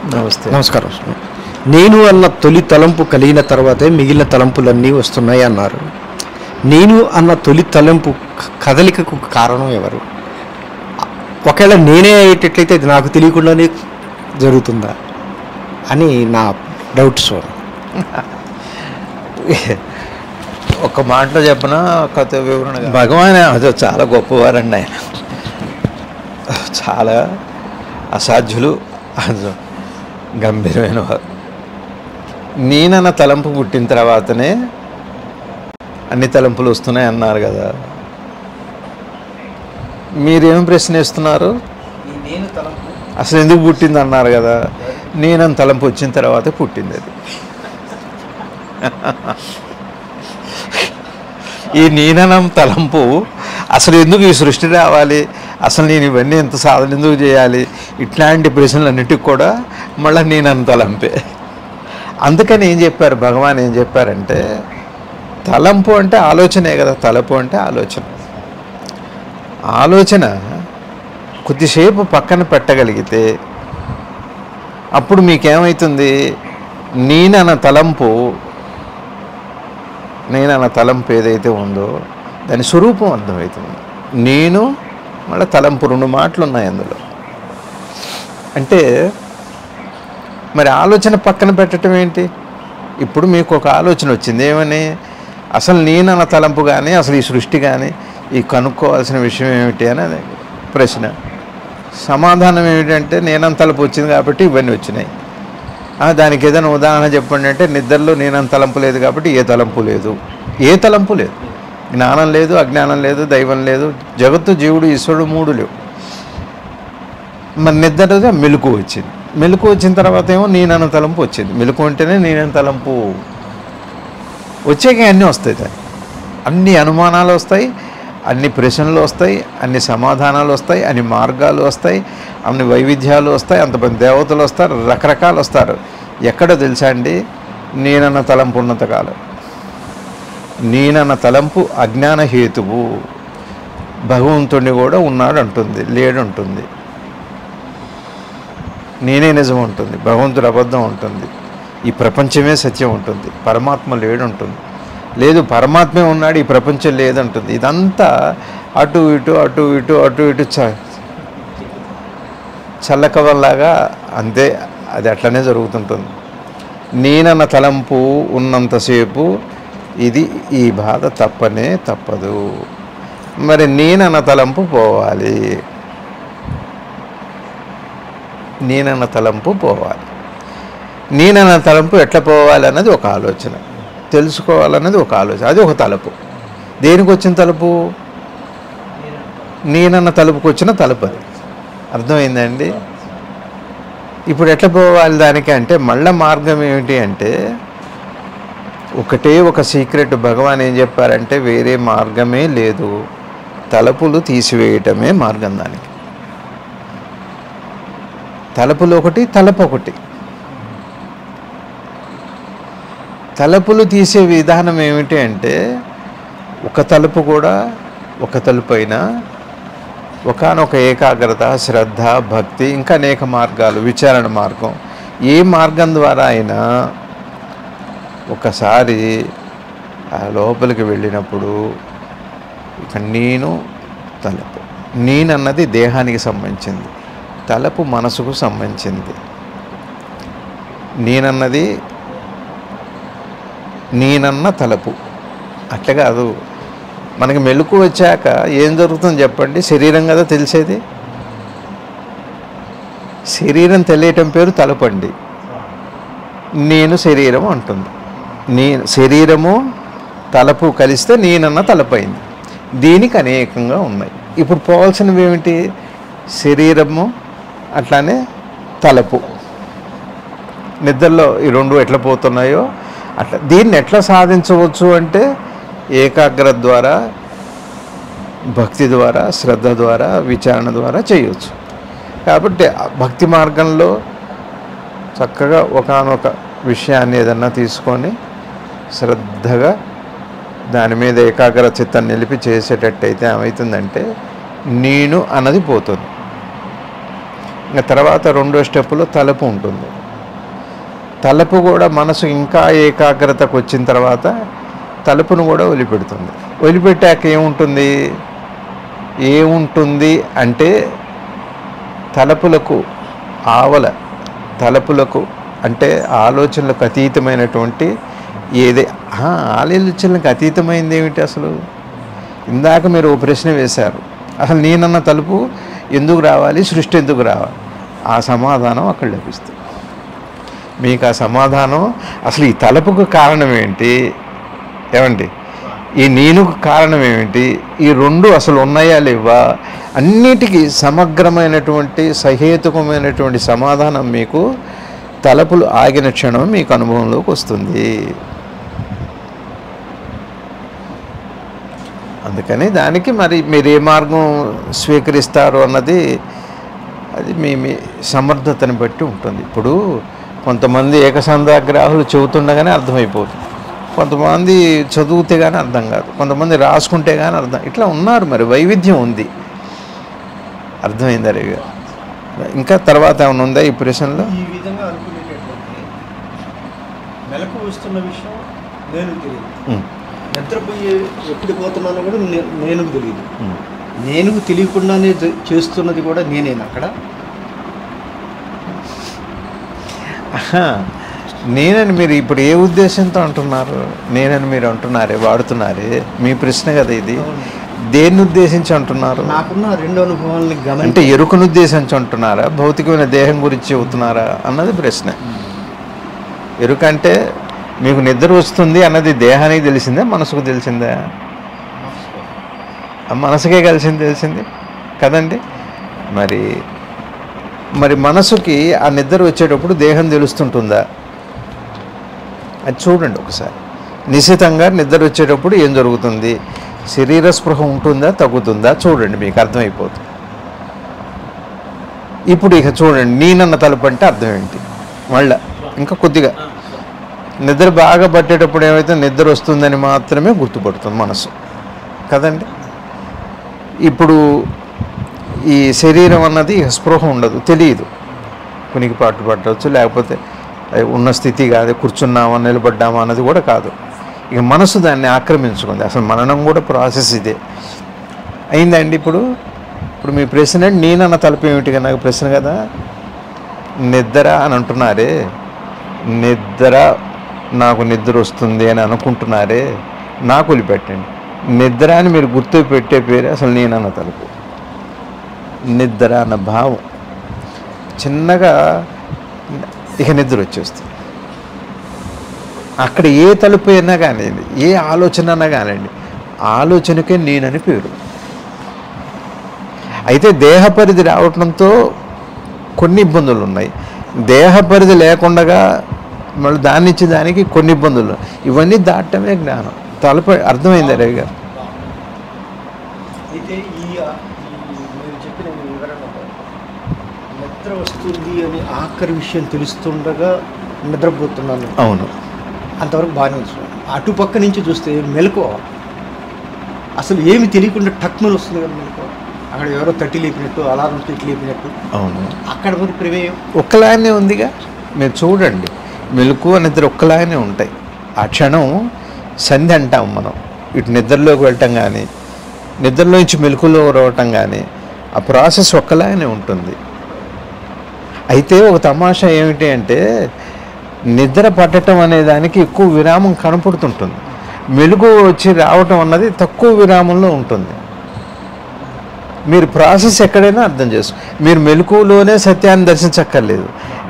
నమస్తే. నమస్కారం. నేను అన్న తొలి తలంపు కలిగిన తర్వాతే మిగిలిన తలంపులన్నీ వస్తున్నాయి అన్నారు. నేను అన్న తొలి తలంపు కదలికకు కారణం ఎవరు? ఒకవేళ నేనే అయ్యేటట్లయితే అది నాకు తెలియకుండానే జరుగుతుందా అని నా డౌట్స్. ఒక మాటలో చెప్పిన కథ వివరణ భగవాన్ అదే చాలా గొప్పవారండి. ఆయన చాలా అసాధ్యులు, గంభీరమైన వారు. నేనన్న తలంపు పుట్టిన తర్వాతనే అన్ని తలంపులు వస్తున్నాయి అన్నారు కదా. మీరేం ప్రశ్నిస్తున్నారు? అసలు ఎందుకు పుట్టింది అన్నారు కదా. నేనన్న తలంపు వచ్చిన తర్వాతే పుట్టింది అది. ఈ నేననం తలంపు అసలు ఎందుకు ఈ సృష్టి రావాలి, అసలు నేను ఇవన్నీ ఎంత సాధన ఎందుకు చేయాలి, ఇట్లాంటి ప్రశ్నలన్నిటికి కూడా మళ్ళీ నేనన్న తలంపే. అందుకని ఏం చెప్పారు భగవాన్, ఏం చెప్పారంటే తలంపు అంటే ఆలోచనే కదా. తలపు అంటే ఆలోచన. ఆలోచన కొద్దిసేపు పక్కన పెట్టగలిగితే అప్పుడు మీకేమవుతుంది? నేనన్న తలంపు ఏదైతే ఉందో దాని స్వరూపం అర్థమవుతుంది. నేను మళ్ళీ తలంపు, రెండు మాటలు ఉన్నాయి అందులో. అంటే మరి ఆలోచన పక్కన పెట్టడం ఏంటి? ఇప్పుడు మీకు ఒక ఆలోచన వచ్చింది, ఏమని? అసలు నేనన్న తలంపు కానీ అసలు ఈ సృష్టి కానీ ఈ కనుక్కోవాల్సిన విషయం ఏమిటి అని ప్రశ్న. సమాధానం ఏమిటంటే నేనన్న తలంపు వచ్చింది కాబట్టి ఇవన్నీ వచ్చినాయి. దానికి ఏదైనా ఉదాహరణ చెప్పండి అంటే నిద్రలో నేనన్న తలంపు లేదు కాబట్టి ఏ తలంపు లేదు. ఏ తలంపు లేదు. జ్ఞానం లేదు, అజ్ఞానం లేదు, దైవం లేదు, జగత్తు, జీవుడు, ఈశ్వరుడు మూడు లేవు. మరి నిద్రగా మెలకు వచ్చింది. మెలకు వచ్చిన తర్వాత ఏమో నేనన్న తలంపు వచ్చింది. మెలకు అంటేనే నేనన్న తలంపు వచ్చాక అన్నీ వస్తాయి. అన్ని అనుమానాలు వస్తాయి, అన్ని ప్రశ్నలు వస్తాయి, అన్ని సమాధానాలు వస్తాయి, అన్ని మార్గాలు వస్తాయి, అన్ని వైవిధ్యాలు వస్తాయి, అంతమంది దేవతలు వస్తారు, రకరకాలు వస్తారు. ఎక్కడో తెలుసా అండి? నేనన్న తలంపు ఉన్నంతకాలం. నేనన్న తలంపు అజ్ఞాన హేతువు. భగవంతుడిని కూడా ఉన్నాడు అంటుంది, లేడు అంటుంది. నేనే నిజం ఉంటుంది, భగవంతుడు అబద్ధం ఉంటుంది, ఈ ప్రపంచమే సత్యం ఉంటుంది, పరమాత్మ లేడు ఉంటుంది. లేదు, పరమాత్మే ఉన్నాడు, ఈ ప్రపంచం లేదంటుంది. ఇదంతా అటు ఇటు అటు ఇటు అటు ఇటు చల్లకవల్లాగా అంతే. అది అట్లనే జరుగుతుంటుంది. నేనన్న తలంపు ఉన్నంతసేపు ఈ బాధ తప్పనే తప్పదు. మరి నేనన్న తలంపు పోవాలి. నేనన్న తలంపు పోవాలి. నేనన్న తలంపు ఎట్లా పోవాలి అన్నది ఒక ఆలోచన, తెలుసుకోవాలన్నది ఒక ఆలోచన, అది ఒక తలుపు. దేనికి వచ్చిన తలుపు? నేనన్న తలుపుకి వచ్చిన తలుపు. అది అర్థమైందండి? ఇప్పుడు ఎట్లా పోవాలి దానికి అంటే మళ్ళా మార్గం ఏమిటి అంటే ఒకటే ఒక సీక్రెట్. భగవాన్ ఏం చెప్పారంటే వేరే మార్గమే లేదు, తలుపులు తీసివేయటమే మార్గం. దానికి తలుపులు ఒకటి, తలుపు ఒకటి. తలుపులు తీసే విధానం ఏమిటి అంటే ఒక తలుపు కూడా ఒక తలుపు అయినా ఒకానొక ఏకాగ్రత, శ్రద్ధ, భక్తి, ఇంకా అనేక మార్గాలు, విచారణ మార్గం, ఏ మార్గం ద్వారా అయినా ఒకసారి ఆ లోపలికి వెళ్ళినప్పుడు ఇక నేను తలుపు. నేనన్నది దేహానికి సంబంధించింది, తలుపు మనసుకు సంబంధించింది. నేనన్న తలుపు అట్లా కాదు. మనకి మెలకు వచ్చాక ఏం జరుగుతుంది చెప్పండి? శరీరం కదా తెలిసేది. శరీరం తెలియటం పేరు తలుపు అండి. నేను శరీరం అంటుంది. శరీరము తలుపు కలిస్తే నేనన్న తలుపు అయింది. దీనికి అనేకంగా ఉన్నాయి. ఇప్పుడు పోవాల్సినవి ఏమిటి? శరీరము అట్లానే తలుపు. నిద్రలో ఈ రెండు ఎట్లా పోతున్నాయో అట్లా దీన్ని ఎట్లా సాధించవచ్చు అంటే ఏకాగ్రత ద్వారా, భక్తి ద్వారా, శ్రద్ధ ద్వారా, విచారణ ద్వారా చేయవచ్చు. కాబట్టి భక్తి మార్గంలో చక్కగా ఒకానొక విషయాన్ని ఏదన్నా తీసుకొని శ్రద్ధగా దాని మీద ఏకాగ్ర చిత్తాన్ని నిలిపి చేసేటట్టయితే ఏమవుతుందంటే నేను అన్నది పోతుంది. ఇంకా తర్వాత రెండో స్టెప్లో తలుపు ఉంటుంది. తలుపు కూడా మనసు ఇంకా ఏకాగ్రతకు వచ్చిన తర్వాత తలుపును కూడా వదిలిపెడుతుంది. వదిలిపెట్టాక ఏముంటుంది అంటే తలుపులకు తలుపులకు అంటే ఆలోచనలకు అతీతమైనటువంటి ఆలోచనలకు అతీతమైంది ఏమిటి అసలు? ఇందాక మీరు ఓ ప్రశ్న వేశారు, అసలు నేనన్న తలుపు ఎందుకు రావాలి, సృష్టి ఎందుకు రావాలి? ఆ సమాధానం అక్కడ లభిస్తుంది మీకు. ఆ సమాధానం అసలు ఈ తలుపుకు కారణం ఏంటి, ఏమండి, ఈ నేనుకు కారణం ఏమిటి, ఈ రెండు అసలు ఉన్నాయా లేవా, అన్నిటికీ సమగ్రమైనటువంటి సహేతుకమైనటువంటి సమాధానం మీకు తలుపులు ఆగిన క్షణం మీకు అనుభవంలోకి వస్తుంది. అందుకని దానికి మరి మీరు ఏ మార్గం స్వీకరిస్తారు అన్నది అది మీ సమర్థతని బట్టి ఉంటుంది. ఇప్పుడు కొంతమంది ఏకసంధాగ్రాహులు చెబుతుండగానే అర్థమైపోతుంది, కొంతమంది చదివితే కానీ అర్థం కాదు, కొంతమంది రాసుకుంటే కానీ అర్థం, ఇట్లా ఉన్నారు. మరి వైవిధ్యం ఉంది. అర్థమైందా రేవి గారు? ఇంకా తర్వాత ఏమైనా ఉందా ఈ ప్రశ్నలో? ఈ విధంగా అనుకునేటటువంటి మెలకు వస్తున్న విషయం నేను తెలియదు, నిద్రపోయే ఎప్పుడు పోతున్నానో కూడా నేను తెలియదు, నేను తెలియకుండానే చేస్తున్నది కూడా నేనేనా అక్కడ? నేనని మీరు ఇప్పుడు ఏ ఉద్దేశంతో అంటున్నారు? నేనని మీరు అంటున్నారే, వాడుతున్నారే, మీ ప్రశ్న కదా ఇది. దేన్ని ఉద్దేశించి అంటున్నారు? నాకున్న రెండు అనుభవాలని అంటే ఎరుకను ఉద్దేశించి అంటున్నారా, భౌతికమైన దేహం గురించి చెబుతున్నారా అన్నది ప్రశ్న. ఎరుక అంటే మీకు నిద్ర వస్తుంది అన్నది దేహానికి తెలిసిందే, మనసుకు తెలిసిందే? మనసుకే తెలిసింది కదండి. మరి మనసుకి ఆ నిద్ర వచ్చేటప్పుడు దేహం తెలుస్తుంటుందా? అది చూడండి ఒకసారి. నిశ్చితంగా నిద్ర వచ్చేటప్పుడు ఏం జరుగుతుంది, శరీర స్పృహ ఉంటుందా తగ్గుతుందా చూడండి, మీకు అర్థమైపోతుంది. ఇప్పుడు ఇక చూడండి, నేనన్న తలుపు అంటే అర్థం ఏంటి? మళ్ళా ఇంకా కొద్దిగా నిద్ర బాగా పట్టేటప్పుడు ఏమైతే నిద్ర వస్తుందని మాత్రమే గుర్తుపడుతుంది మనసు కదండి. ఇప్పుడు ఈ శరీరం అన్నది స్పృహ ఉండదు, తెలియదు, కునికి పాటు పట్టవచ్చు, లేకపోతే ఉన్న స్థితి కాదు, కూర్చున్నామా నిలబడ్డామా అన్నది కూడా కాదు. ఇక మనసు దాన్ని ఆక్రమించుకుంది. అసలు మననం కూడా ప్రాసెస్ ఇదే అయిందండి. ఇప్పుడు మీ ప్రశ్న నేనన్న తలుపు ఏమిటి నాకు ప్రశ్న కదా. నిద్ర అని అంటున్నారే, నాకు నిద్ర వస్తుంది అని అనుకుంటున్నారే, నాకు వదిలిపెట్టండి. నిద్ర అని మీరు గుర్తు పెట్టే పేరు అసలు నేనన్న తలుపు. నిద్ర అన్న భావం చిన్నగా ఇక నిద్ర వచ్చేస్తుంది. అక్కడ ఏ తలుపు అయినా కానివ్వండి, ఏ ఆలోచన అన్నా కానివ్వండి, ఆలోచనకే నేనని పేరు. అయితే దేహ పరిధి రావడంతో కొన్ని ఇబ్బందులు ఉన్నాయి. దేహ పరిధి లేకుండా మళ్ళీ దాని నుంచి దానికి కొన్ని ఇబ్బందులు, ఇవన్నీ దాటమే జ్ఞానం. తలుపు అర్థమైందా రవి గారు? అయితే మీరు చెప్పిన వివరణ నిద్ర వస్తుంది అని ఆఖరి విషయం తెలుస్తుండగా నిద్రపోతున్నాను, అవును, అంతవరకు బాగానే వస్తుంది. అటుపక్క నుంచి చూస్తే మెలకువ అసలు ఏమి తెలియకుండా టక్మని వస్తుంది కదా మెలకువ. అక్కడ ఎవరో తట్టి లేపినట్టు, అలారం తట్టి లేపినట్టు. అవును, అక్కడ మరి ప్రమేయం ఒక్కలానే ఉందిగా. మీరు చూడండి, మెలకువ నిద్ర ఒక్కలానే ఉంటాయి. ఆ క్షణం సంధి అంటాం మనం. ఇటు నిద్రలోకి వెళ్ళటం కానీ, నిద్రలోంచి మెలకువలో రావటం కానీ, ఆ ప్రాసెస్ ఒక్కలానే ఉంటుంది. అయితే ఒక తమాషా ఏమిటి అంటే, నిద్ర పట్టడం అనే దానికి ఎక్కువ విరామం కనపడుతుంటుంది, మెలకువ వచ్చి రావటం అన్నది తక్కువ విరామంలో ఉంటుంది. మీరు ప్రాసెస్ ఎక్కడైనా అర్థం చేసుకో. మీరు మెలకువలోనే సత్యాన్ని దర్శించక్కర్లేదు,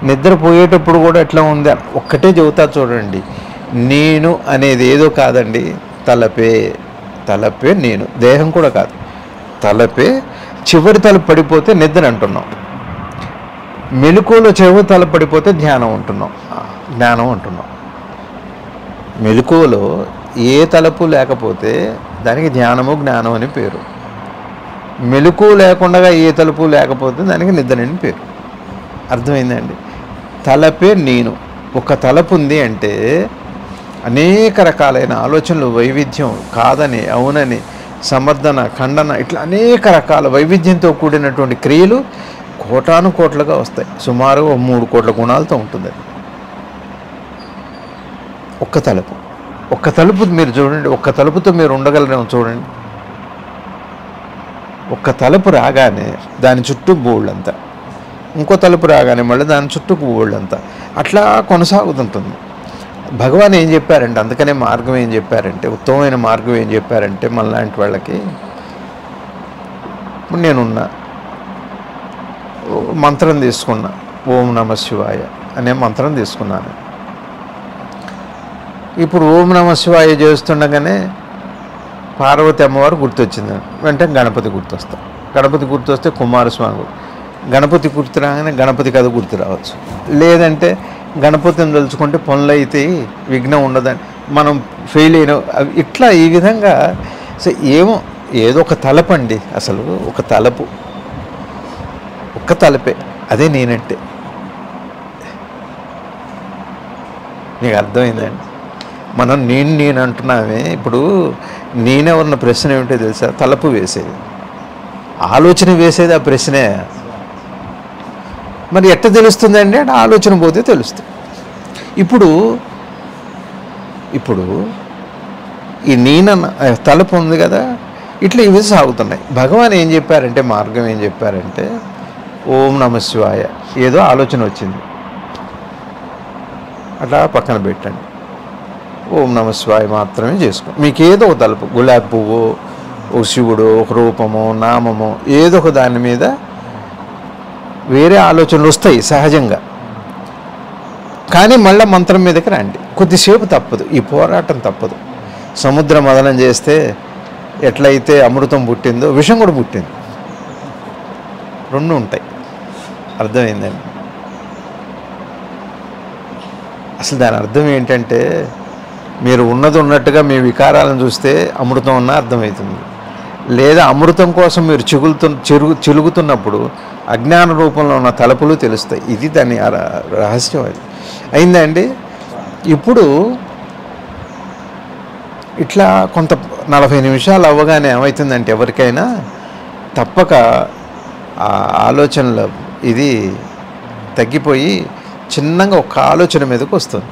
నిద్రపోయేటప్పుడు కూడా ఎట్లా ఉంది ఒక్కటే చెబుతా చూడండి. నేను అనేది ఏదో కాదండి, తలపే నేను, దేహం కూడా కాదు, తలపే. చివరి తలుపు పడిపోతే నిద్ర అంటున్నాం, మెలకువలో చివరి తలుపు పడిపోతే జ్ఞానం అంటున్నాం. మెలకువలో ఏ తలుపు లేకపోతే దానికి జ్ఞానం అని పేరు. మెలకువ లేకుండా ఏ తలుపు లేకపోతే దానికి నిద్ర అని పేరు. అర్థమైందండి? తలపే నేను. ఒక తలుపు ఉంది అంటే అనేక రకాలైన ఆలోచనలు, వైవిధ్యం, కాదని అవునని, సమర్థన, ఖండన, ఇట్లా అనేక రకాల వైవిధ్యంతో కూడినటువంటి క్రియలు కోటాను కోట్లుగా వస్తాయి. సుమారు 3 కోట్ల గుణాలతో ఉంటుంది అది. ఒక్క తలుపు మీరు చూడండి, ఒక్క తలుపుతో మీరు ఉండగలరేమో చూడండి. ఒక్క తలుపు రాగానే దాని చుట్టూ బోళ్ళంతా, ఇంకో తలుపు రాగానే మళ్ళీ దాని చుట్టూ బోళ్ళంతా, అట్లా కొనసాగుతుంటుంది. భగవాన్ ఏం చెప్పారంటే, అందుకనే మార్గం ఏం చెప్పారంటే, ఉత్తమమైన మార్గం ఏం చెప్పారంటే, మనలాంటి వాళ్ళకి, ఇప్పుడు నేనున్నా, మంత్రం తీసుకున్నా, ఓం నమ శివాయ అనే మంత్రం తీసుకున్నాను. ఇప్పుడు ఓం నమ శివాయ చేస్తుండగానే పార్వతి అమ్మవారు గుర్తొచ్చింది, వెంటనే గణపతి గుర్తొస్తాం. గణపతి గుర్తొస్తే కుమారస్వామి, గణపతి గుర్తు రాగానే గణపతి కథ గుర్తు రావచ్చు. లేదంటే గణపతిని తలుచుకుంటే పనులు అయితే విఘ్నం ఉండదని మనం ఫెయిల్ అయిన, ఇట్లా ఈ విధంగా. సో ఏదో ఒక తలపండి, అసలు ఒక తలపు, ఒక్క తలపే, అదే నేనంటే. నీకు అర్థమైందండి? మనం నేను అంటున్నామే. ఇప్పుడు నేనెవరిన ప్రశ్న ఏమిటో తెలుసా? తలపు వేసేది, ఆలోచన వేసేది ఆ ప్రశ్నే. మరి ఎట్ట తెలుస్తుందండి అంటే ఆలోచన పోతే తెలుస్తుంది. ఇప్పుడు ఈ నేనన్న తలపు ఉంది కదా, ఇట్లా ఇవి సాగుతున్నాయి. భగవాన్ ఏం చెప్పారంటే, మార్గం ఏం చెప్పారంటే, ఓం నమ శివాయ, ఏదో ఆలోచన వచ్చింది అట్లా పక్కన పెట్టండి, ఓం నమ శివాయ మాత్రమే చేసుకో. మీకు ఏదో ఒక తలుపు, గులాబీ పువ్వు, ఒక శివుడు, ఒక రూపము, నామము, ఏదో ఒక దాని మీద వేరే ఆలోచనలు వస్తాయి సహజంగా. కానీ మళ్ళీ మంత్రం మీదకి రండి. కొద్దిసేపు తప్పదు, ఈ పోరాటం తప్పదు. సముద్ర మదనం చేస్తే ఎట్లయితే అమృతం పుట్టిందో విషం కూడా పుట్టింది, రెండు ఉంటాయి. అర్థమైందండి? అసలు దాని అర్థం ఏంటంటే, మీరు ఉన్నది ఉన్నట్టుగా మీ వికారాలను చూస్తే అమృతం అన్నా అర్థమవుతుంది. లేదా అమృతం కోసం మీరు చిలుగుతున్నప్పుడు అజ్ఞాన రూపంలో ఉన్న తలుపులు తెలుస్తాయి. ఇది దాని రహస్యం. అది అయిందా అండి? ఇప్పుడు ఇట్లా కొంత 40 నిమిషాలు అవ్వగానే ఏమవుతుందంటే, ఎవరికైనా తప్పక ఆ ఆలోచనలో ఇది తగ్గిపోయి చిన్నగా ఒక ఆలోచన మీదకి వస్తుంది.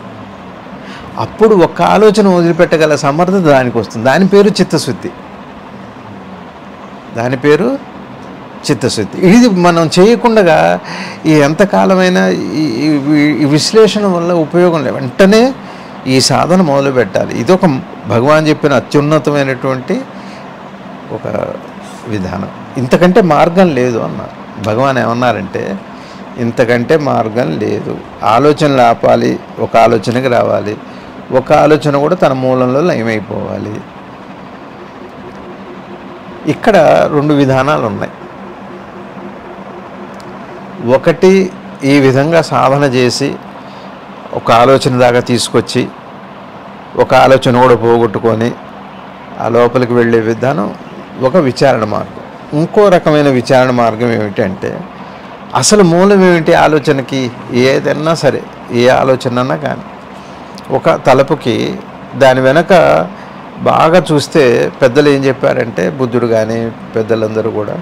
అప్పుడు ఒక్క ఆలోచన వదిలిపెట్టగల సమర్థత దానికి వస్తుంది. దాని పేరు చిత్తశుద్ధి. ఇది మనం చేయకుండా ఈ ఎంతకాలమైనా ఈ విశ్లేషణ వల్ల ఉపయోగం లేదు. వెంటనే ఈ సాధన మొదలు పెట్టాలి. ఇదొక భగవాన్ చెప్పిన అత్యున్నతమైనటువంటి ఒక విధానం. ఇంతకంటే మార్గం లేదు అన్నారు భగవాన్. ఏమన్నారంటే, ఇంతకంటే మార్గం లేదు. ఆలోచనలు ఆపాలి, ఒక ఆలోచనకి రావాలి, ఒక ఆలోచన కూడా తన మూలంలో లయమైపోవాలి. ఇక్కడ 2 విధానాలు ఉన్నాయి. ఒకటి, ఈ విధంగా సాధన చేసి ఒక ఆలోచన దాకా తీసుకొచ్చి ఒక ఆలోచన కూడా పోగొట్టుకొని ఆ లోపలికి వెళ్ళే విధానం ఒక విచారణ మార్గం. ఇంకో రకమైన విచారణ మార్గం ఏమిటంటే, అసలు మూలం ఏమిటి ఆలోచనకి? ఏదన్నా సరే, ఏ ఆలోచన అన్నా కానీ ఒక తలపుకి దాని వెనక బాగా చూస్తే పెద్దలు ఏం చెప్పారంటే, బుద్ధుడు కానీ పెద్దలందరూ కూడా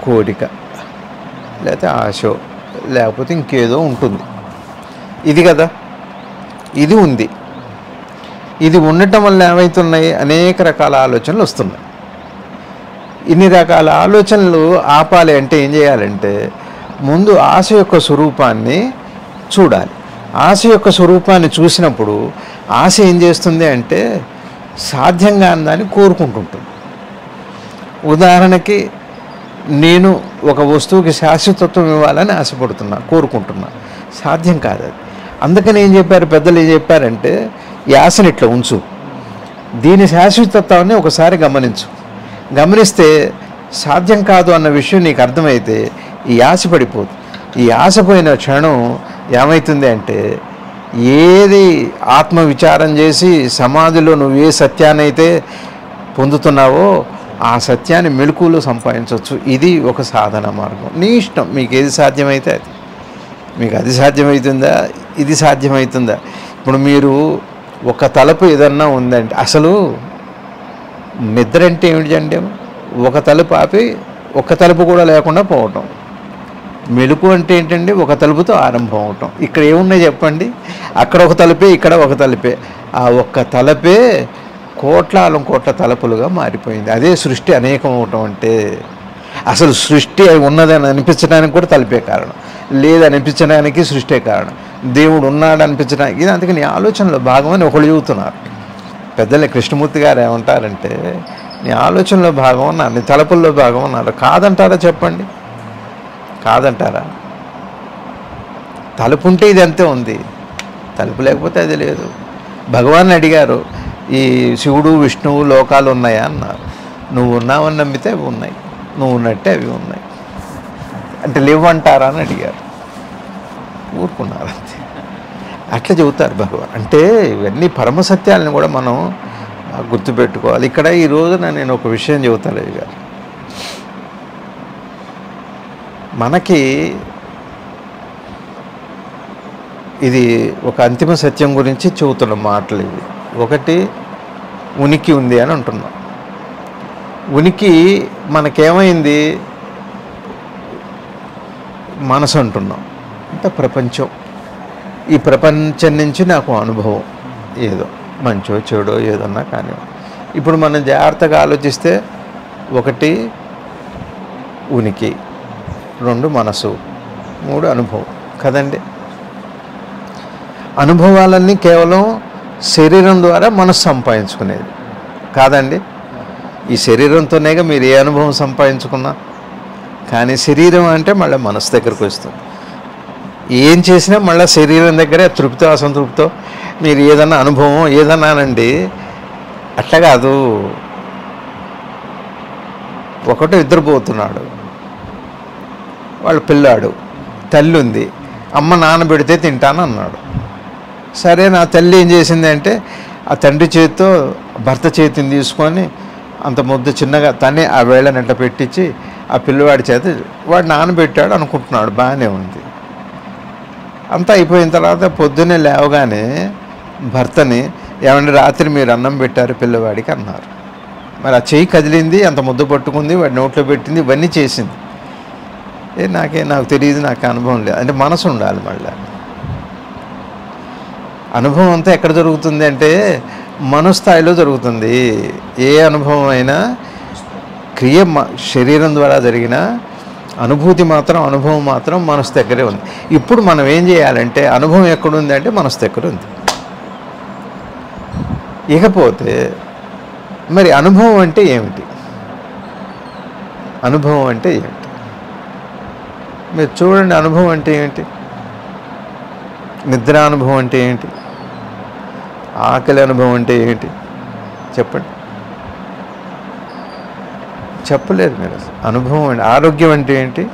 కోరిక, లేకపోతే ఆశో, లేకపోతే ఇంకేదో ఉంటుంది. ఇది కదా, ఇది ఉంది. ఇది ఉండటం వల్ల ఏమవుతున్నాయి? అనేక రకాల ఆలోచనలు వస్తున్నాయి. ఇన్ని రకాల ఆలోచనలు ఆపాలి అంటే ఏం చేయాలంటే, ముందు ఆశ యొక్క స్వరూపాన్ని చూడాలి. ఆశ యొక్క స్వరూపాన్ని చూసినప్పుడు ఆశ ఏం చేస్తుంది అంటే, సాధ్యంగా అందాన్ని కోరుకుంటుంటుంది. ఉదాహరణకి, నేను ఒక వస్తువుకి శాశ్వతత్వం ఇవ్వాలని ఆశపడుతున్నా, కోరుకుంటున్నా, సాధ్యం కాదు అది. అందుకని ఏం చెప్పారు పెద్దలు? ఏం చెప్పారంటే, ఈ ఆశని ఇట్లా ఉంచు, దీని శాశ్వతత్వాన్ని ఒకసారి గమనిస్తే సాధ్యం కాదు అన్న విషయం నీకు అర్థమైతే ఈ ఆశ పడిపోదు. ఈ ఆశపోయిన క్షణం ఏమవుతుంది అంటే, ఏది ఆత్మవిచారం చేసి సమాధిలో నువ్వు ఏ సత్యాన్ని అయితే పొందుతున్నావో ఆ సత్యాన్ని మెలకువలో సంపాదించవచ్చు. ఇది ఒక సాధన మార్గం. నీ ఇష్టం, మీకు ఏది సాధ్యమైతే అది. మీకు అది సాధ్యమవుతుందా, ఇది సాధ్యమవుతుందా? ఇప్పుడు మీరు ఒక తలుపు ఏదన్నా ఉందంటే, అసలు నిద్ర అంటే ఏమిటి అంటే, ఒక తలుపు ఆపి ఒక్క తలుపు కూడా లేకుండా పోవటం. మెలుకు అంటే ఏంటండి? ఒక తలుపుతో ఆరంభం అవటం. ఇక్కడ ఏమున్నాయి చెప్పండి? అక్కడ ఒక తలుపే, ఇక్కడ ఒక తలుపే. ఆ ఒక్క తలపే కోట్ల తలుపులుగా మారిపోయింది. అదే సృష్టి అనేకం అవటం అంటే. అసలు సృష్టి ఉన్నదని అనిపించడానికి కూడా తలుపే కారణం, లేదనిపించడానికి సృష్టి కారణం, దేవుడు ఉన్నాడు అనిపించడానికి. ఇది అందుకని నీ ఆలోచనలో భాగమని ఒకళ్ళు చెబుతున్నారు పెద్దలే. కృష్ణమూర్తి గారు ఏమంటారంటే, నీ ఆలోచనలో భాగం అన్నారు, నీ తలుపుల్లో భాగం అన్నారు. కాదంటారా చెప్పండి? కాదంటారా? తలుపు ఉంటే ఇది అంతే ఉంది, తలుపు లేకపోతే అది లేదు. భగవాన్ అడిగారు, ఈ శివుడు విష్ణువు లోకాలు ఉన్నాయా అన్నారు. నువ్వు ఉన్నావని నమ్మితే అవి ఉన్నాయి, నువ్వు ఉన్నట్టే అవి ఉన్నాయి. అంటే లేవంటారా అని అడిగారు. ఊరుకున్నారు అంతే. అట్లా చెబుతారు భగవాన్. అంటే ఇవన్నీ పరమసత్యాలను కూడా మనం గుర్తుపెట్టుకోవాలి. ఇక్కడ ఈ రోజున నేను ఒక విషయం చెబుతాను రవి గారు. మనకి ఇది ఒక అంతిమ సత్యం గురించి చెబుతున్న మాటలు ఇవి. ఒకటి, ఉనికి ఉంది అని అంటున్నాం. ఉనికి మనకేమైంది? మనసు అంటున్నాం, అంటే ప్రపంచం. ఈ ప్రపంచం నుంచి నాకు అనుభవం, ఏదో మంచో చెడో ఏదన్నా కానీ. ఇప్పుడు మనం జాగ్రత్తగా ఆలోచిస్తే, ఒకటి ఉనికి, రెండు మనసు, మూడు అనుభవం కదండి. అనుభవాలన్నీ కేవలం శరీరం ద్వారా మనసు సంపాదించుకునేది కాదండి. ఈ శరీరంతోనేగా మీరు ఏ అనుభవం సంపాదించుకున్నా. కానీ శరీరం అంటే మళ్ళీ మనసు దగ్గరకు వస్తుంది. ఏం చేసినా మళ్ళీ శరీరం దగ్గరే తృప్తో అసంతృప్తో మీరు ఏదన్నా అనుభవం ఏదన్నానండి. అట్లా కాదు. ఒకటో ఇద్దరు పోతున్నాడు, వాళ్ళ పిల్లాడు, తల్లి ఉంది, అమ్మ నానబెడితే తింటాను అన్నాడు. సరే, నా తల్లి ఏం చేసింది అంటే, ఆ తండ్రి చేతితో భర్త చేతిని తీసుకొని అంత ముద్ద చిన్నగా తనే ఆ వేళ్ళని అట్లా పెట్టించి ఆ పిల్లవాడి చేత వాడు నానబెట్టాడు అనుకుంటున్నాడు. బాగానే ఉంది. అంతా అయిపోయిన తర్వాత పొద్దున్నే లేవగానే భర్తని, ఏమంటే రాత్రి మీరు అన్నం పెట్టారు పిల్లవాడికి అన్నారు. మరి ఆ చెయ్యి కదిలింది, అంత ముద్ద పట్టుకుంది, వాడి నోట్లో పెట్టింది, ఇవన్నీ చేసింది. నాకు తెలియదు, నాకు అనుభవం లేదు అంటే మనసు ఉండాలి. మళ్ళీ అనుభవం అంతా ఎక్కడ జరుగుతుంది అంటే మనోస్థాయిలో జరుగుతుంది. ఏ అనుభవం అయినా క్రియ శరీరం ద్వారా జరిగిన అనుభూతి మాత్రం, అనుభవం మాత్రం మనసు దగ్గరే ఉంది. ఇప్పుడు మనం ఏం చేయాలంటే, అనుభవం ఎక్కడుంది అంటే మనసు దగ్గర ఉంది. ఇకపోతే మరి అనుభవం అంటే ఏమిటి? అనుభవం అంటే ఏమిటి? మీరు చూడండి, అనుభవం అంటే ఏంటి? నిద్ర అనుభవం అంటే ఏంటి? ఆకలి అనుభవం అంటే ఏంటి? చెప్పండి. చెప్పలేరు మీరు. అనుభవం అంటే ఆరోగ్యం అంటే ఏంటి?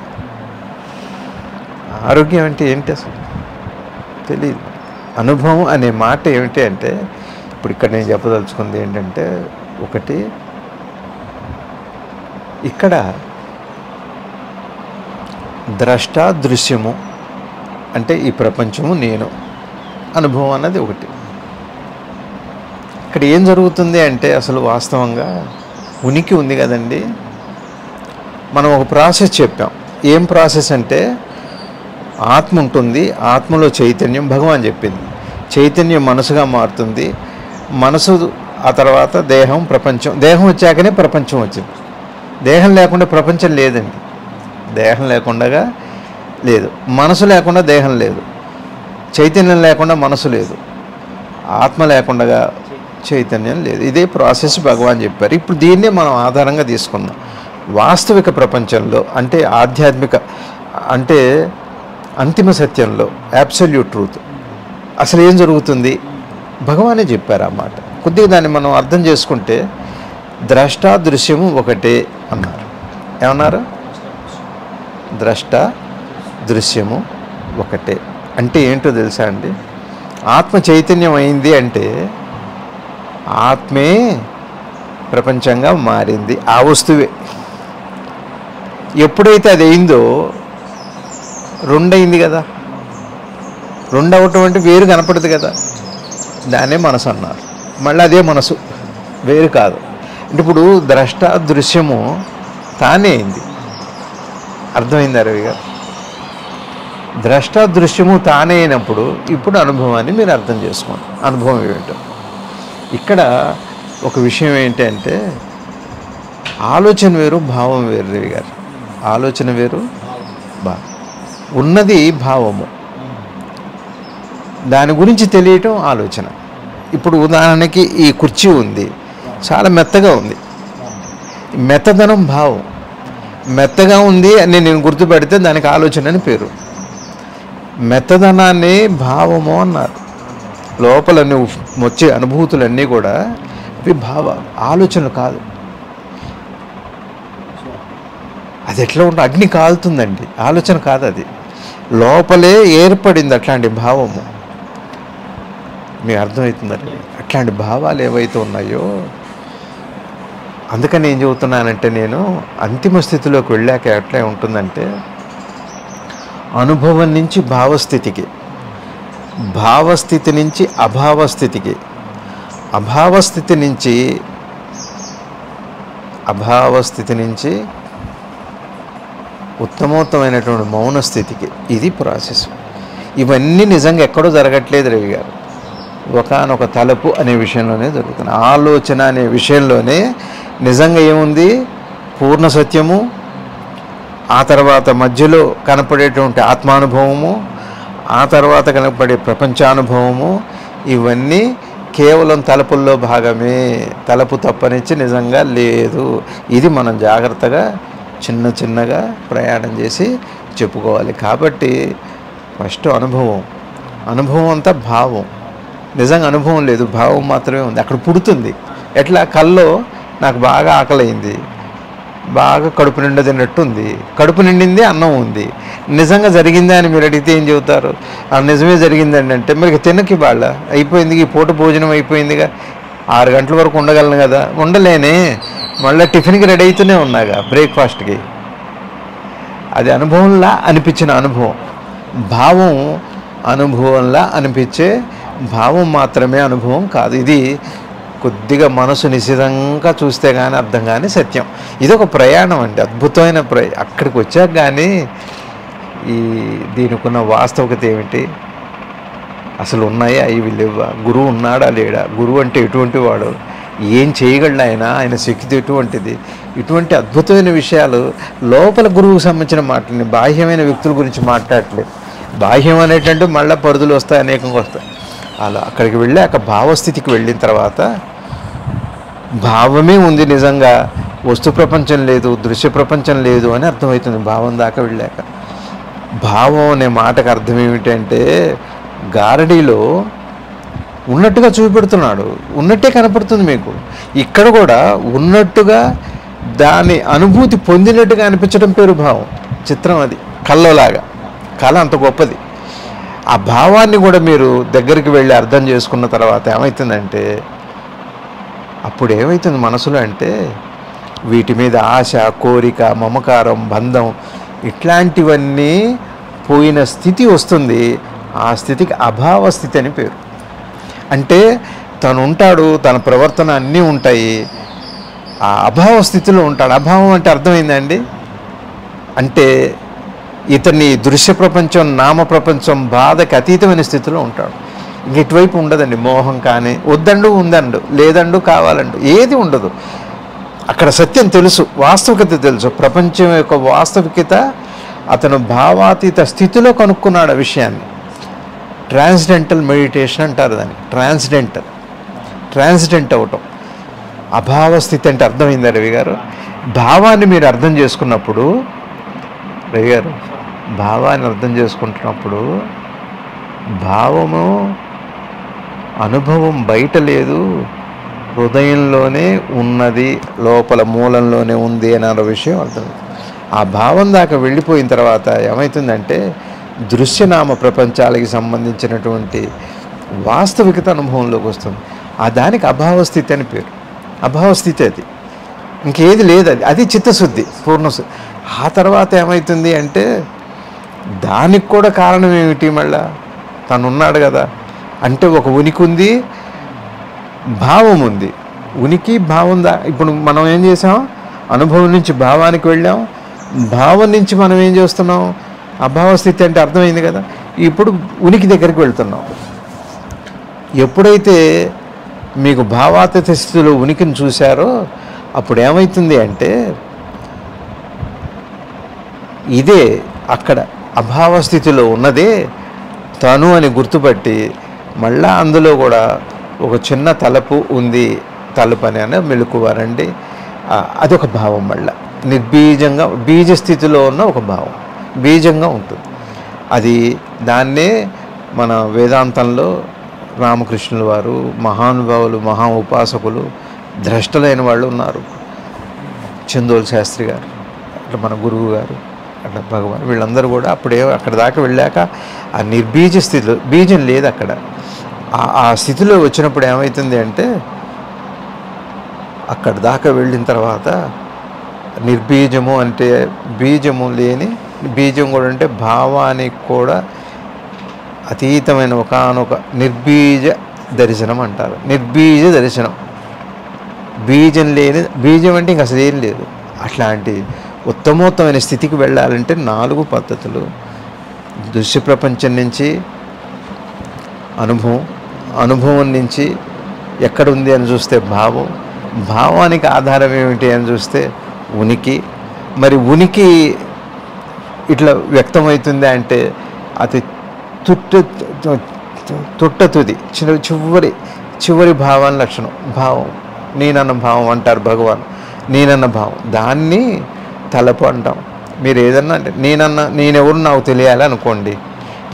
ఆరోగ్యం అంటే ఏంటి అసలు తెలియదు. అనుభవం అనే మాట ఏమిటి అంటే, ఇప్పుడు ఇక్కడ నేను చెప్పదలుచుకుంది ఏంటంటే, ఒకటి, ఇక్కడ ద్రష్ట దృశ్యము అంటే ఈ ప్రపంచము నేను, అనుభవం అన్నది ఒకటి. ఇక్కడ ఏం జరుగుతుంది అంటే, అసలు వాస్తవంగా ఉనికి ఉంది కదండి. మనం ఒక ప్రాసెస్ చెప్పాం. ఏం ప్రాసెస్ అంటే, ఆత్మ ఉంటుంది, ఆత్మలో చైతన్యం, భగవాన్ చెప్పింది. చైతన్యం మనసుగా మారుతుంది, మనసు ఆ తర్వాత దేహం, ప్రపంచం. దేహం వచ్చాకనే ప్రపంచం వచ్చింది. దేహం లేకుండా ప్రపంచం లేదండి. దేహం లేకుండా లేదు, మనసు లేకుండా దేహం లేదు, చైతన్యం లేకుండా మనసు లేదు, ఆత్మ లేకుండా చైతన్యం లేదు. ఇదే ప్రాసెస్ భగవాన్ చెప్పారు. ఇప్పుడు దీన్నే మనం ఆధారంగా తీసుకున్నాం. వాస్తవిక ప్రపంచంలో అంటే ఆధ్యాత్మిక అంటే అంతిమ సత్యంలో, అబ్సల్యూట్ ట్రూత్ అసలు ఏం జరుగుతుంది భగవానే చెప్పారు ఆ మాట. కొద్దిగా దాన్ని మనం అర్థం చేసుకుంటే, ద్రష్ట దృశ్యము ఒకటే అన్నారు. ఏమన్నారు? ద్రష్ట దృశ్యము ఒకటే అంటే ఏంటో తెలుసా అండి? ఆత్మ చైతన్యం అయింది అంటే ఆత్మే ప్రపంచంగా మారింది, ఆ వస్తువే. ఎప్పుడైతే అది అయిందో రెండయింది కదా. రెండవటం అంటే వేరు కనపడదు కదా, దాన్నే మనసు అన్నారు. మళ్ళీ అదే మనసు, వేరు కాదు. అంటే ఇప్పుడు ద్రష్ట దృశ్యము తానే అయింది. అర్థమైందా రవి గారు? ద్రష్ట దృశ్యము తానే అయినప్పుడు ఇప్పుడు అనుభవాన్ని మీరు అర్థం చేసుకోండి. అనుభవం ఏమిటో ఇక్కడ ఒక విషయం ఏంటంటే ఆలోచన వేరు, భావం వేరు రవి గారు. ఆలోచన వేరు, ఉన్నది భావము, దాని గురించి తెలియటం ఆలోచన. ఇప్పుడు ఉదాహరణకి ఈ కుర్చీ ఉంది, చాలా మెత్తగా ఉంది, మెత్తదనం భావం. మెత్తగా ఉంది అని నేను గుర్తుపెడితే దానికి ఆలోచన అని పేరు. మెత్తదనాన్ని భావము అన్నారు. లోపల నువ్వు వచ్చే అనుభూతులన్నీ కూడా అవి భావాలు, ఆలోచనలు కాదు. అది ఎట్లా ఉంటుంది? అగ్ని కాలుతుందండి, ఆలోచన కాదు. అది లోపలే ఏర్పడింది అట్లాంటి భావము. మీకు అర్థమవుతుందండి? అట్లాంటి భావాలు ఏవైతే ఉన్నాయో, అందుకని ఏం చెబుతున్నానంటే నేను అంతిమ స్థితిలోకి వెళ్ళాక ఎట్లా ఉంటుందంటే అనుభవం నుంచి భావస్థితికి, భావస్థితి నుంచి అభావస్థితికి, అభావస్థితి నుంచి ఉత్తమోత్తమైనటువంటి మౌన స్థితికి. ఇది ప్రాసెస్. ఇవన్నీ నిజంగా ఎక్కడో జరగట్లేదు రవి గారు, ఒకానొక తలపు అనే విషయంలోనే జరుగుతుంది. ఆలోచన అనే విషయంలోనే నిజంగా ఏముంది? పూర్ణ సత్యము, ఆ తర్వాత మధ్యలో కనపడేటువంటి ఆత్మానుభవము, ఆ తర్వాత కనపడే ప్రపంచానుభవము, ఇవన్నీ కేవలం తలుపుల్లో భాగమే. తలుపు తప్పనిచ్చి నిజంగా లేదు. ఇది మనం జాగ్రత్తగా చిన్న చిన్నగా ప్రయాణం చేసి చెప్పుకోవాలి. కాబట్టి ఫస్ట్ అనుభవం అంతా భావం. నిజంగా అనుభవం లేదు, భావం మాత్రమే ఉంది. అక్కడ పుడుతుంది. ఎట్లా? కల్లో నాకు బాగా ఆకలైంది, బాగా కడుపు నిండా తిన్నట్టుంది, కడుపు నిండింది, అన్నం ఉంది. నిజంగా జరిగిందా అని మీరు అడిగితే ఏం చెబుతారు? నిజమే జరిగిందండి అంటే మరి తినకి వాళ్ళ అయిపోయింది, ఈ పూట భోజనం అయిపోయిందిగా, 6 గంటల వరకు ఉండగలను కదా. ఉండలేనే, మళ్ళీ టిఫిన్కి రెడీ అవుతూనే ఉన్నాగా, బ్రేక్ఫాస్ట్కి. అది అనుభవంలా అనిపించిన అనుభవం. భావం అనుభవంలా అనిపించే భావం మాత్రమే అనుభవం కాదు. ఇది కొద్దిగా మనసు నిశితంగా చూస్తే కానీ అర్థం కానీ సత్యం. ఇది ఒక ప్రయాణం అండి, అద్భుతమైన అక్కడికి వచ్చాక కానీ దీనికి ఉన్న వాస్తవికత ఏమిటి, అసలు ఉన్నాయా ఇవి లేవా, గురువు ఉన్నాడా లేడా, గురువు అంటే ఎటువంటి వాడు, ఏం చేయగలడు ఆయన శక్తి ఎటువంటిది, ఇటువంటి అద్భుతమైన విషయాలు లోపల గురువుకు సంబంధించిన మాటలని, బాహ్యమైన వ్యక్తుల గురించి మాట్లాడట్లేదు. బాహ్యం అనేటంటే మళ్ళీ పరుదులు వస్తాయి, అనేకంగా వస్తాయి. అలా అక్కడికి వెళ్ళాక భావస్థితికి వెళ్ళిన తర్వాత భావమే ఉంది, నిజంగా వస్తు ప్రపంచం లేదు, దృశ్య ప్రపంచం లేదు అని అర్థమవుతుంది. భావం దాకా వెళ్ళాక భావం అనే మాటకు అర్థం ఏమిటంటే గారడీలో ఉన్నట్టుగా చూపెడుతున్నాడు, ఉన్నట్టే కనపడుతుంది మీకు. ఇక్కడ కూడా ఉన్నట్టుగా దాని అనుభూతి పొందినట్టుగా అనిపించడం పేరు భావం. చిత్రం అది, కళ్ళలాగా. కళ అంత గొప్పది. ఆ భావాన్ని కూడా మీరు దగ్గరికి వెళ్ళి అర్థం చేసుకున్న తర్వాత ఏమవుతుందంటే, అప్పుడు ఏమవుతుంది మనసులో అంటే వీటి మీద ఆశ, కోరిక, మమకారం, బంధం ఇట్లాంటివన్నీ పోయిన స్థితి వస్తుంది. ఆ స్థితికి అభావ స్థితి అని పేరు. అంటే తను ఉంటాడు, తన ప్రవర్తన అన్నీ ఉంటాయి, ఆ అభావ స్థితిలో ఉంటాడు. అభావం అంటే అర్థమైందండి, అంటే ఇతని దృశ్య ప్రపంచం, నామ ప్రపంచం, బాధకి అతీతమైన స్థితిలో ఉంటాడు. ఇంక ఇటువైపు ఉండదండి మోహం కానీ, వద్దండు ఉందండు, లేదండు కావాలండు, ఏది ఉండదు. అక్కడ సత్యం తెలుసు, వాస్తవికత తెలుసు, ప్రపంచం యొక్క వాస్తవికత అతను భావాతీత స్థితిలో కనుక్కున్నాడు ఆ విషయాన్ని. ట్రాన్స్డెంటల్ మెడిటేషన్ అంటారు దాన్ని. ట్రాన్స్డెంట్ అవటం, అభావ స్థితి అంటే అర్థమైందా రవి గారు? భావాన్ని మీరు అర్థం చేసుకున్నప్పుడు రవి గారు, భావాన్ని అర్థం చేసుకుంటున్నప్పుడు భావము అనుభవం బయట లేదు, హృదయంలోనే ఉన్నది, లోపల మూలంలోనే ఉంది అన్న విషయం అర్థమవుతుంది. ఆ భావం దాకా వెళ్ళిపోయిన తర్వాత ఏమవుతుందంటే దృశ్యనామ ప్రపంచాలకి సంబంధించినటువంటి వాస్తవికత అనుభవంలోకి వస్తుంది. ఆ దానికి అభావస్థితి అని పేరు. అభావస్థితి అది, ఇంకేది లేదు. అది చిత్తశుద్ధి, పూర్ణశుద్ధి. ఆ తర్వాత ఏమవుతుంది అంటే దానికి కూడా కారణం ఏమిటి? మళ్ళా తను ఉన్నాడు కదా, అంటే ఒక ఉనికి ఉంది, భావం ఉంది. ఉనికి భావం ఇప్పుడు మనం ఏం చేసాం? అనుభవం నుంచి భావానికి వెళ్ళాం, భావం నుంచి మనం ఏం చేస్తున్నాం? అభావ స్థితి అంటే అర్థమైంది కదా. ఇప్పుడు ఉనికి దగ్గరికి వెళ్తున్నాం. ఎప్పుడైతే మీకు భావాతీత స్థితిలో ఉనికిని చూశారో అప్పుడు ఏమవుతుంది అంటే ఇదే అక్కడ అభావ స్థితిలో ఉన్నదే తను అని గుర్తుపట్టి మళ్ళా అందులో కూడా ఒక చిన్న తలుపు ఉంది, తలుపు అని మెలుకువారండి. అదొక భావం. మళ్ళా నిర్బీజంగా బీజ స్థితిలో ఉన్న ఒక భావం బీజంగా ఉంటుంది. అది దాన్నే మన వేదాంతంలో రామకృష్ణుల వారు, మహానుభావులు, మహా ఉపాసకులు, ద్రష్టలైన వాళ్ళు ఉన్నారు. చందోల్ శాస్త్రి గారు, అట్లా మన గురువు గారు, అట్లా భగవాన్, వీళ్ళందరూ కూడా అప్పుడే అక్కడ దాకా వెళ్ళాక ఆ నిర్బీజ స్థితిలో, బీజం లేదు అక్కడ, ఆ స్థితిలో వచ్చినప్పుడు ఏమవుతుంది అంటే అక్కడ దాకా వెళ్ళిన తర్వాత నిర్బీజము అంటే బీజము లేని, బీజం కూడా అంటే భావానికి కూడా అతీతమైన ఒకానొక నిర్బీజ దర్శనం అంటారు. నిర్బీజ దర్శనం, బీజం లేని, బీజం అంటే ఇంక అసలు ఏం లేదు. అట్లాంటి ఉత్తమోత్తమైన స్థితికి వెళ్ళాలంటే 4 పద్ధతులు. దృశ్య ప్రపంచం నుంచి అనుభవం, అనుభవం నుంచి ఎక్కడుంది అని చూస్తే భావం, భావానికి ఆధారం ఏమిటి అని చూస్తే ఉనికి. మరి ఉనికి ఇట్లా వ్యక్తమవుతుంది అంటే అది తుది చివరి భావాన్ని లక్షణం. భావం, నేనన్న భావం అంటారు భగవాన్. నేనన్న భావం, దాన్ని తలపు అంటాం. మీరు ఏదన్నా అంటే నేనెవరు నాకు తెలియాలి అనుకోండి,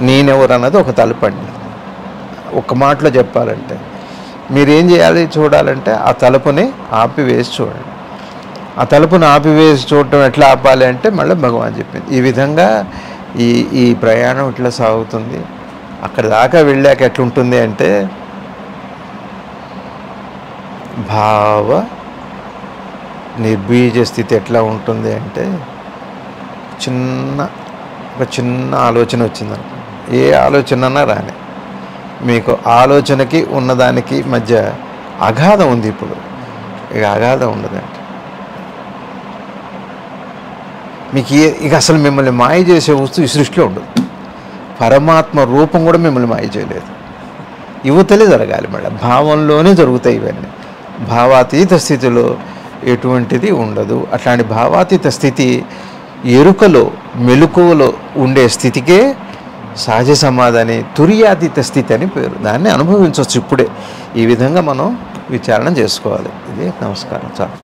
నేనెవరు అన్నది ఒక తలుపు అండి. ఒక మాటలో చెప్పాలంటే మీరేం చేయాలి చూడాలంటే ఆ తలుపుని ఆపివేసి చూడండి. ఆ తలుపుని ఆపివేసి చూడటం ఎట్లా ఆపాలి అంటే మళ్ళీ భగవాన్ చెప్పింది. ఈ విధంగా ఈ ప్రయాణం ఇట్లా సాగుతుంది. అక్కడ దాకా వెళ్ళాక ఎట్లుంటుంది అంటే భావ నిర్బీజ స్థితి ఎట్లా ఉంటుంది అంటే ఒక చిన్న ఆలోచన వచ్చిందనుకో, ఏ ఆలోచన రాని, మీకు ఆలోచనకి ఉన్నదానికి మధ్య అగాధం ఉంది. ఇప్పుడు ఇక అగాధం ఉండదండి. మీకు ఇక అసలు మిమ్మల్ని మాయ చేసే వస్తువు ఈ సృష్టిలో ఉండదు. పరమాత్మ రూపం కూడా మిమ్మల్ని మాయ చేయలేదు. యువతలే జరగాలి, మళ్ళీ భావంలోనే జరుగుతాయి ఇవన్నీ. భావాతీత స్థితిలో ఎటువంటిది ఉండదు. అట్లాంటి భావాతీత స్థితి ఎరుకలో, మెలకువలో ఉండే స్థితికే సహజ సమాధాని, తుర్యాతీత స్థితి అని పేరు. దాన్ని అనుభవించవచ్చు ఇప్పుడే. ఈ విధంగా మనం విచారణ చేసుకోవాలి. ఇది నమస్కారం. చాలు.